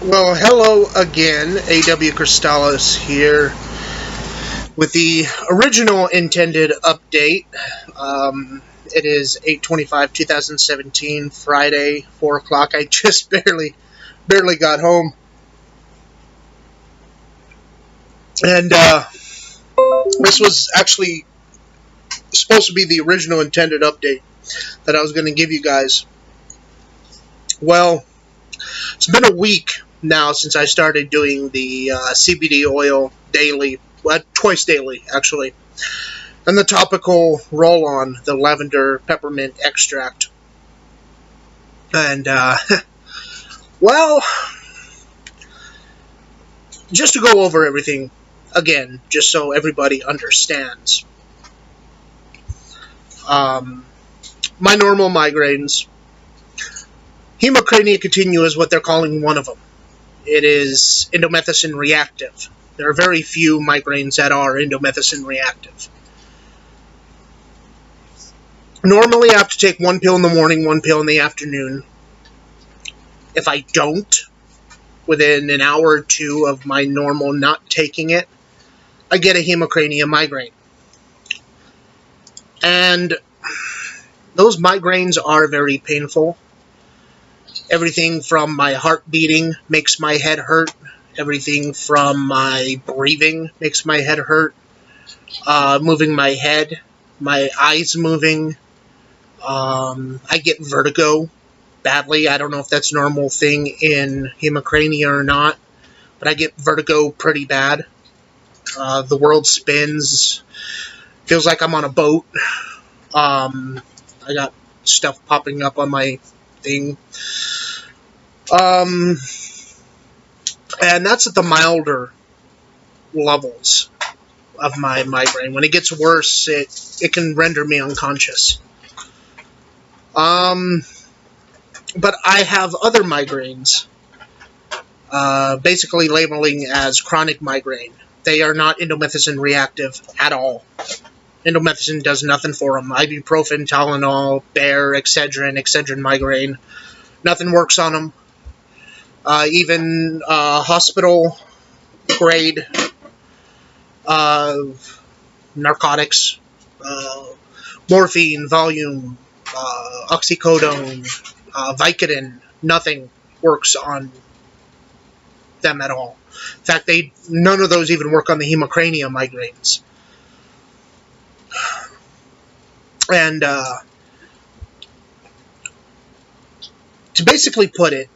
Well, hello again. A.W. Crystallis here with the original intended update. It is 8/25/2017, Friday, 4 o'clock. I just barely got home. And this was actually supposed to be the original intended update that I was going to give you guys. Well, it's been a week now since I started doing the CBD oil daily, twice daily actually, and the topical roll-on, the lavender peppermint extract. And well, just to go over everything again, just so everybody understands. My normal migraines. Hemocrania continua is what they're calling one of them. It is indomethacin reactive. There are very few migraines that are indomethacin reactive. Normally I have to take one pill in the morning, one pill in the afternoon. If I don't, within an hour or two of my normal not taking it, I get a hemocrania migraine. And those migraines are very painful. Everything from my heart beating makes my head hurt. Everything from my breathing makes my head hurt. Moving my head, my eyes moving. I get vertigo badly. I don't know if that's a normal thing in hemocrania or not, but I get vertigo pretty bad. The world spins. Feels like I'm on a boat. I got stuff popping up on my thing. And that's at the milder levels of my migraine. When it gets worse, it can render me unconscious. But I have other migraines, basically labeling as chronic migraine. They are not indomethacin reactive at all. Indomethacin does nothing for them. Ibuprofen, Tylenol, Bayer, Excedrin migraine. Nothing works on them. Even hospital grade narcotics, morphine, Valium, oxycodone, Vicodin, nothing works on them at all. In fact, none of those even work on the hemocrania migraines. And to basically put it,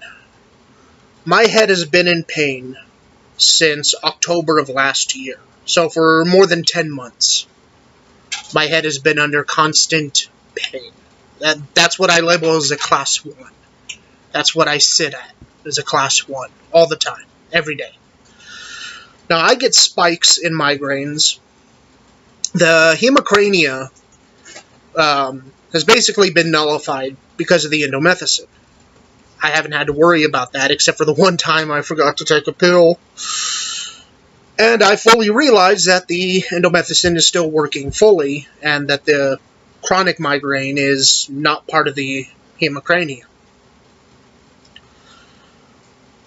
my head has been in pain since October of last year. So for more than 10 months, my head has been under constant pain. That's what I label as a class 1. That's what I sit at, as a class 1, all the time, every day. Now, I get spikes in migraines. The hemocrania has basically been nullified because of the indomethacin. I haven't had to worry about that, except for the one time I forgot to take a pill. And I fully realize that the indomethacin is still working fully, and that the chronic migraine is not part of the hemocrania.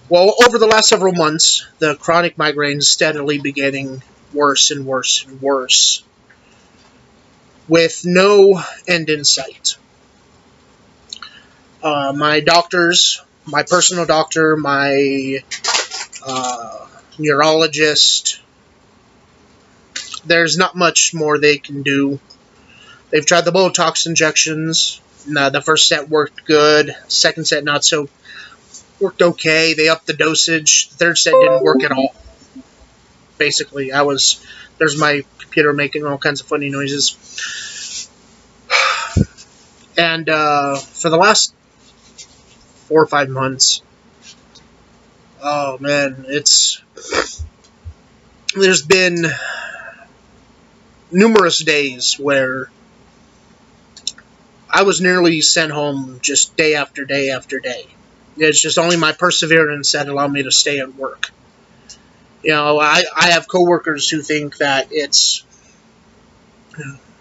Well, over the last several months, the chronic migraine is steadily getting worse and worse and worse, with no end in sight. My doctors, my personal doctor, my neurologist, there's not much more they can do. They've tried the Botox injections. The first set worked good. Second set not so. Worked okay. They upped the dosage. The third set didn't work at all. Basically, there's my computer making all kinds of funny noises. And for the last 4 or 5 months, oh man, there's been numerous days where I was nearly sent home just day after day after day. It's just only my perseverance that allowed me to stay at work. You know, I have coworkers who think that it's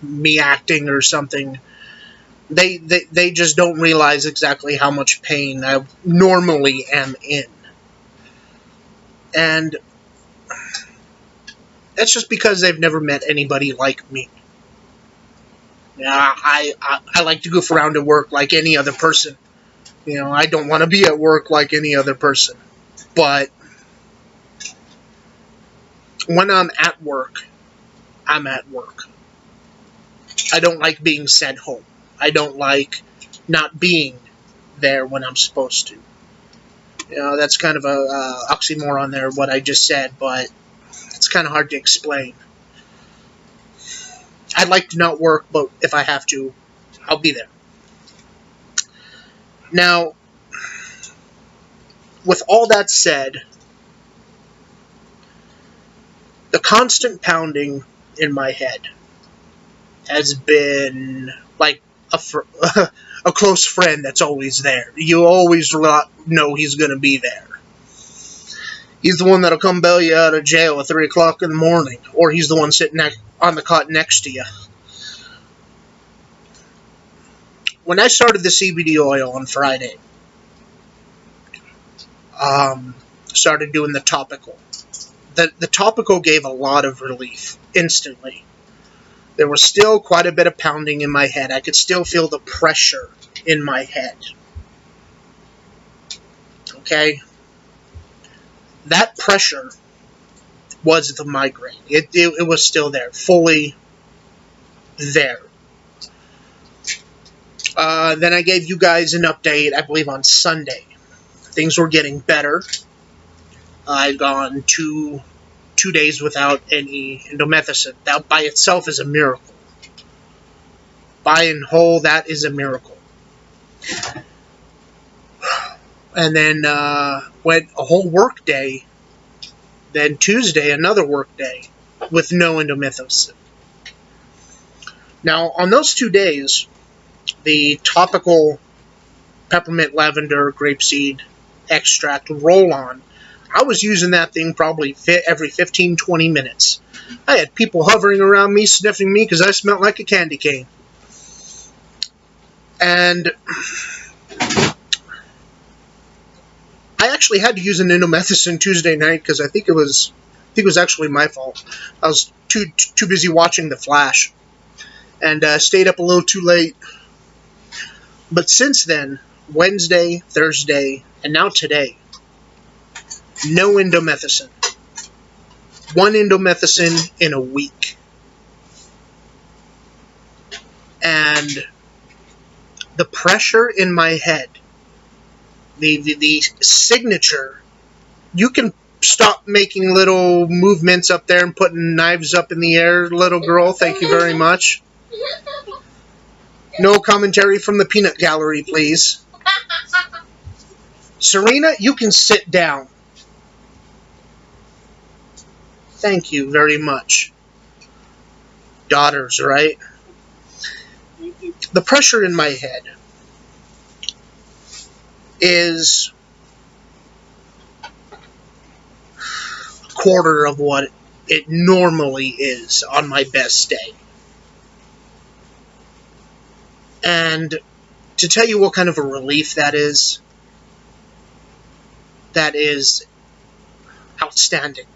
me acting or something. They just don't realize exactly how much pain I normally am in. And that's just because they've never met anybody like me. Yeah, I like to goof around at work like any other person. I don't want to be at work like any other person. But when I'm at work, I'm at work. I don't like being sent home. I don't like not being there when I'm supposed to. That's kind of a oxymoron there, what I just said, but it's kind of hard to explain. I'd like to not work, but if I have to, I'll be there. Now, with all that said, the constant pounding in my head has been like a close friend that's always there. You always know he's going to be there. He's the one that'll come bail you out of jail at 3 o'clock in the morning, or he's the one sitting on the cot next to you. When I started the CBD oil on Friday, started doing the topical. The topical gave a lot of relief instantly. There was still quite a bit of pounding in my head. I could still feel the pressure in my head. Okay? That pressure was the migraine. It was still there, fully there. Then I gave you guys an update, I believe, on Sunday. Things were getting better. I'd gone two days without any indomethacin. That by itself is a miracle. By and whole, that is a miracle. And then went a whole work day. Then Tuesday, another work day with no indomethacin. Now, on those 2 days, the topical peppermint, lavender, grapeseed extract roll-on, I was using that thing probably every 15-20 minutes. I had people hovering around me, sniffing me, because I smelled like a candy cane. And I actually had to use an indomethacin Tuesday night, because I think it was actually my fault. I was too busy watching The Flash, and stayed up a little too late. But since then, Wednesday, Thursday, and now today, no indomethacin. 1 indomethacin in a week. And the pressure in my head, the signature, you can stop making little movements up there and putting knives up in the air, little girl. Thank you very much. No commentary from the peanut gallery, please. Serena, you can sit down. Thank you very much. Daughters, right? The pressure in my head is a quarter of what it normally is on my best day. And to tell you what kind of a relief that is outstanding.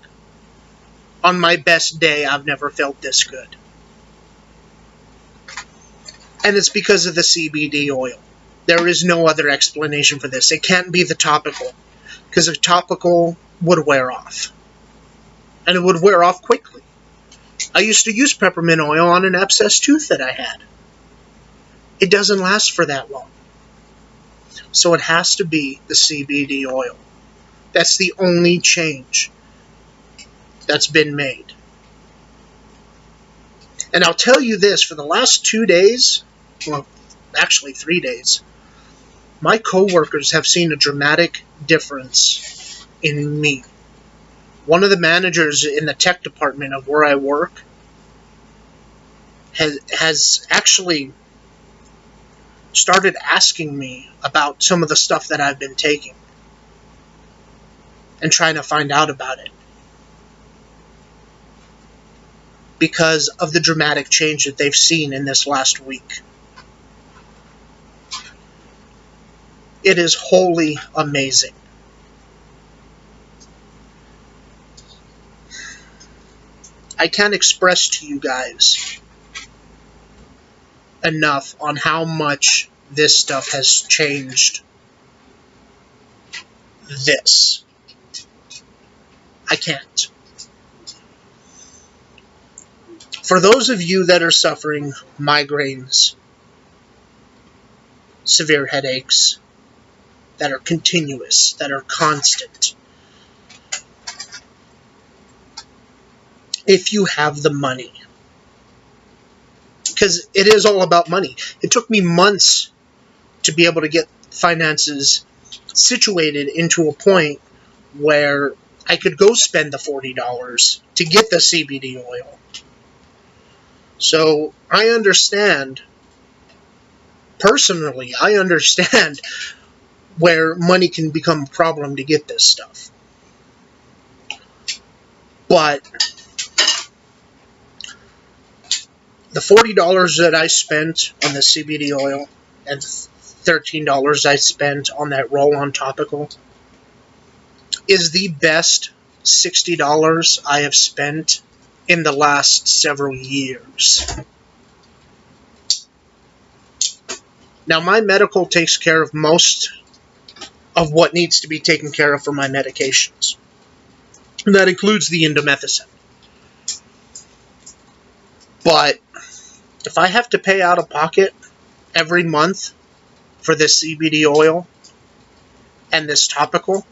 On my best day, I've never felt this good. And it's because of the CBD oil. There is no other explanation for this. It can't be the topical, because the topical would wear off. And it would wear off quickly. I used to use peppermint oil on an abscessed tooth that I had. It doesn't last for that long. So it has to be the CBD oil. That's the only change that's been made. And I'll tell you this, for the last 2 days, well, actually 3 days, my coworkers have seen a dramatic difference in me. One of the managers in the tech department of where I work has actually started asking me about some of the stuff that I've been taking and trying to find out about it, because of the dramatic change that they've seen in this last week. It is wholly amazing. I can't express to you guys enough on how much this stuff has changed this. I can't. For those of you that are suffering migraines, severe headaches, that are continuous, that are constant, if you have the money, because it is all about money. It took me months to be able to get finances situated into a point where I could go spend the $40 to get the CBD oil. So I understand, personally, I understand where money can become a problem to get this stuff. But the $40 that I spent on the CBD oil and $13 I spent on that roll-on topical is the best $60 I have spent in the last several years. Now, my medical takes care of most of what needs to be taken care of for my medications. And that includes the indomethacin. But if I have to pay out of pocket every month for this CBD oil and this topical,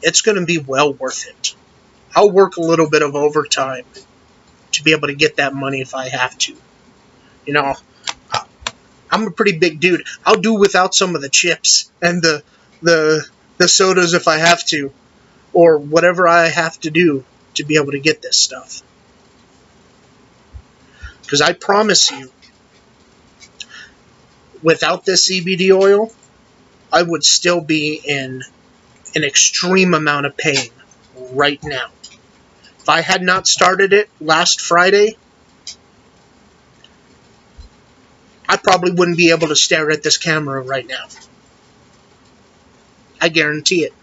it's going to be well worth it. I'll work a little bit of overtime to be able to get that money if I have to. You know, I'm a pretty big dude. I'll do without some of the chips and the sodas if I have to, or whatever I have to do to be able to get this stuff. Because I promise you, without this CBD oil, I would still be in an extreme amount of pain right now. If I had not started it last Friday, I probably wouldn't be able to stare at this camera right now. I guarantee it.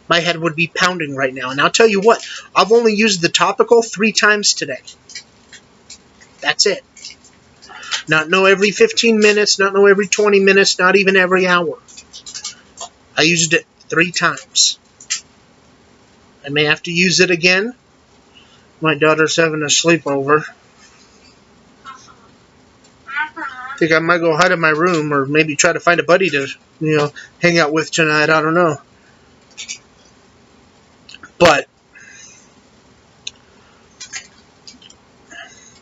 My head would be pounding right now. And I'll tell you what, I've only used the topical 3 times today. That's it. Not no every 15 minutes, not no every 20 minutes, not even every hour. I used it 3 times. I may have to use it again. My daughter's having a sleepover. I think I might go hide in my room or maybe try to find a buddy to, hang out with tonight. I don't know. But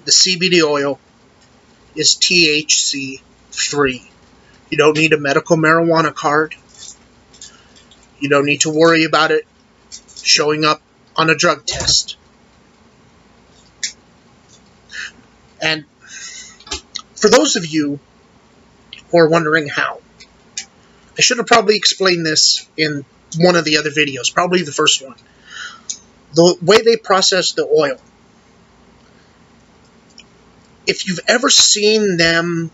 the CBD oil is THC free. You don't need a medical marijuana card. You don't need to worry about it showing up on a drug test. And for those of you who are wondering how, I should have probably explained this in one of the other videos, probably the first one. The way they process the oil. If you've ever seen them,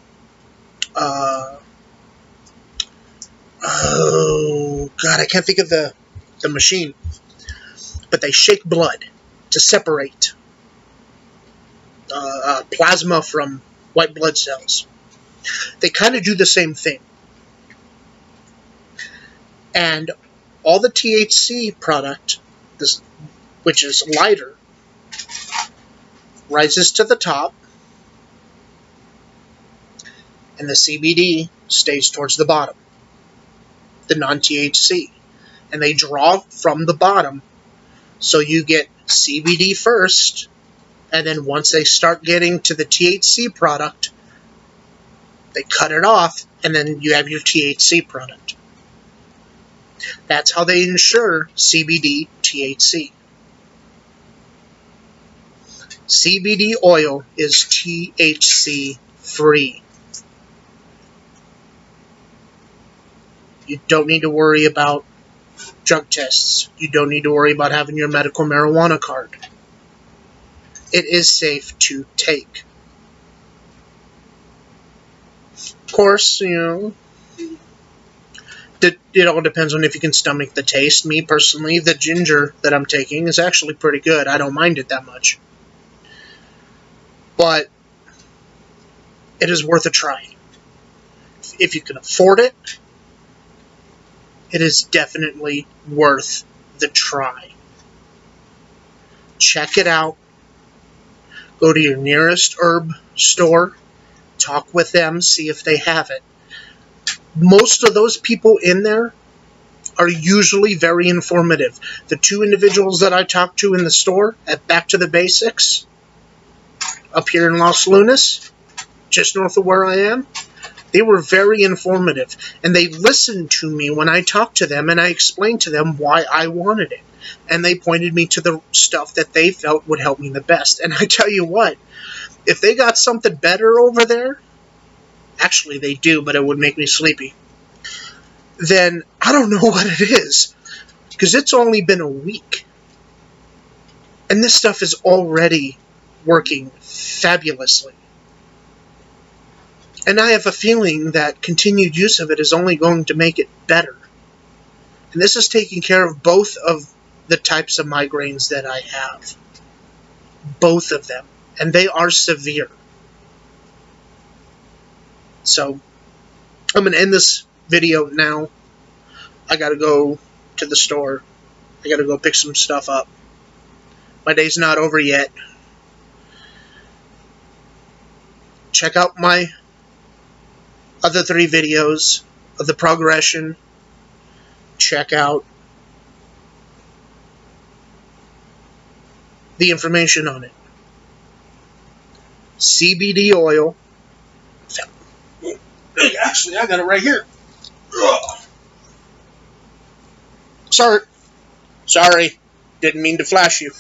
oh God, I can't think of the machine, but they shake blood to separate plasma from white blood cells. They kind of do the same thing. And all the THC product, which is lighter, rises to the top, and the CBD stays towards the bottom, the non-THC. And they draw from the bottom, so you get CBD first, and then once they start getting to the THC product, they cut it off, and then you have your THC product. That's how they ensure CBD THC. CBD oil is THC free. You don't need to worry about drug tests. You don't need to worry about having your medical marijuana card. It is safe to take. Of course, it all depends on if you can stomach the taste. Me, personally, the ginger that I'm taking is actually pretty good. I don't mind it that much. but it is worth a try. If you can afford it, it is definitely worth the try. Check it out. Go to your nearest herb store, talk with them, see if they have it. Most of those people in there are usually very informative. The two individuals that I talked to in the store at Back to the Basics, up here in Los Lunas, just north of where I am, they were very informative, and they listened to me when I talked to them, and I explained to them why I wanted it. And they pointed me to the stuff that they felt would help me the best. And I tell you what, if they got something better over there, actually they do, but it would make me sleepy, then I don't know what it is, because it's only been a week. And this stuff is already working fabulously. And I have a feeling that continued use of it is only going to make it better. And this is taking care of both of the types of migraines that I have. Both of them. And they are severe. So, I'm going to end this video now. I got to go to the store. I got to go pick some stuff up. My day's not over yet. Check out my other 3 videos of the progression. Check out the information on it. CBD oil. Actually, I got it right here. Sorry. Didn't mean to flash you.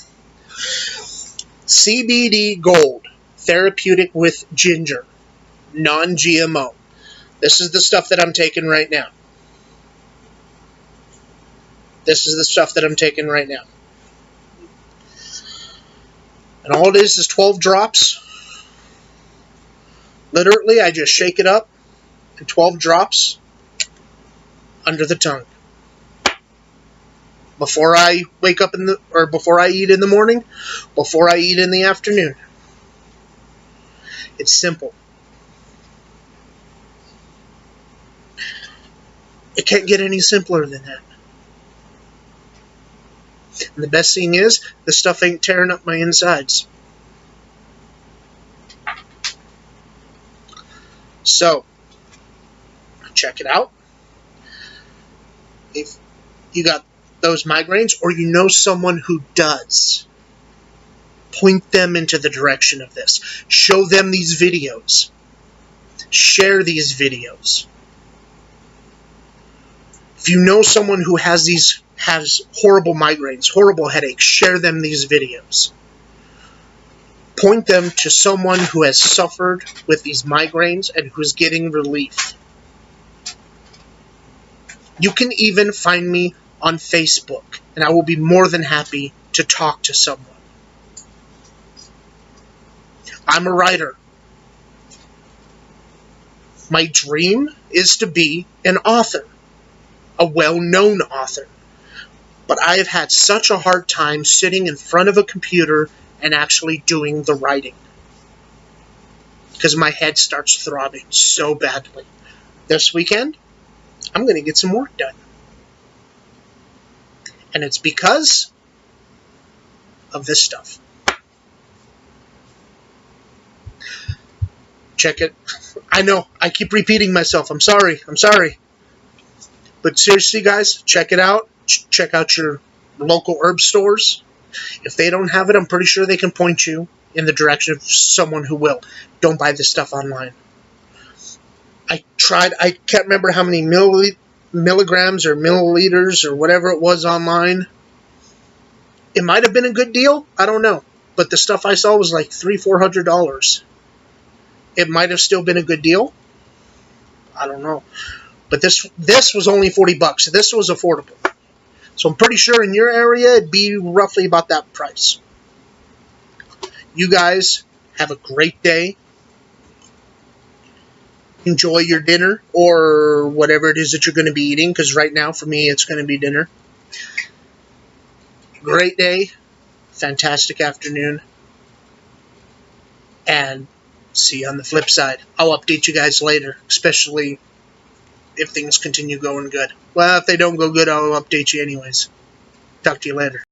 CBD Gold. Therapeutic with ginger. Non-GMO. This is the stuff that I'm taking right now. And all it is 12 drops. Literally, I just shake it up, and 12 drops under the tongue. Before I wake up before I eat in the morning, before I eat in the afternoon. It's simple. It can't get any simpler than that. And the best thing is, this stuff ain't tearing up my insides. So, check it out. If you got those migraines, or you know someone who does, point them into the direction of this. Show them these videos. Share these videos. If you know someone who has horrible migraines, horrible headaches, share them these videos. Point them to someone who has suffered with these migraines and who's getting relief. You can even find me on Facebook, and I will be more than happy to talk to someone. I'm a writer. My dream is to be an author, a well-known author. But I have had such a hard time sitting in front of a computer and actually doing the writing, because my head starts throbbing so badly. This weekend, I'm going to get some work done. And it's because of this stuff. Check it. I know, I keep repeating myself. I'm sorry. But seriously, guys, check it out. Check out your local herb stores. If they don't have it, I'm pretty sure they can point you in the direction of someone who will. Don't buy this stuff online. I can't remember how many milligrams or milliliters or whatever it was online. It might have been a good deal. I don't know. But the stuff I saw was like $300-400. It might have still been a good deal. I don't know. But this was only $40. This was affordable. So I'm pretty sure in your area it'd be roughly about that price. You guys have a great day. Enjoy your dinner or whatever it is that you're going to be eating, because right now for me it's going to be dinner. Great day. Fantastic afternoon. And see you on the flip side. I'll update you guys later, especially if things continue going good. Well, if they don't go good, I'll update you anyways. Talk to you later.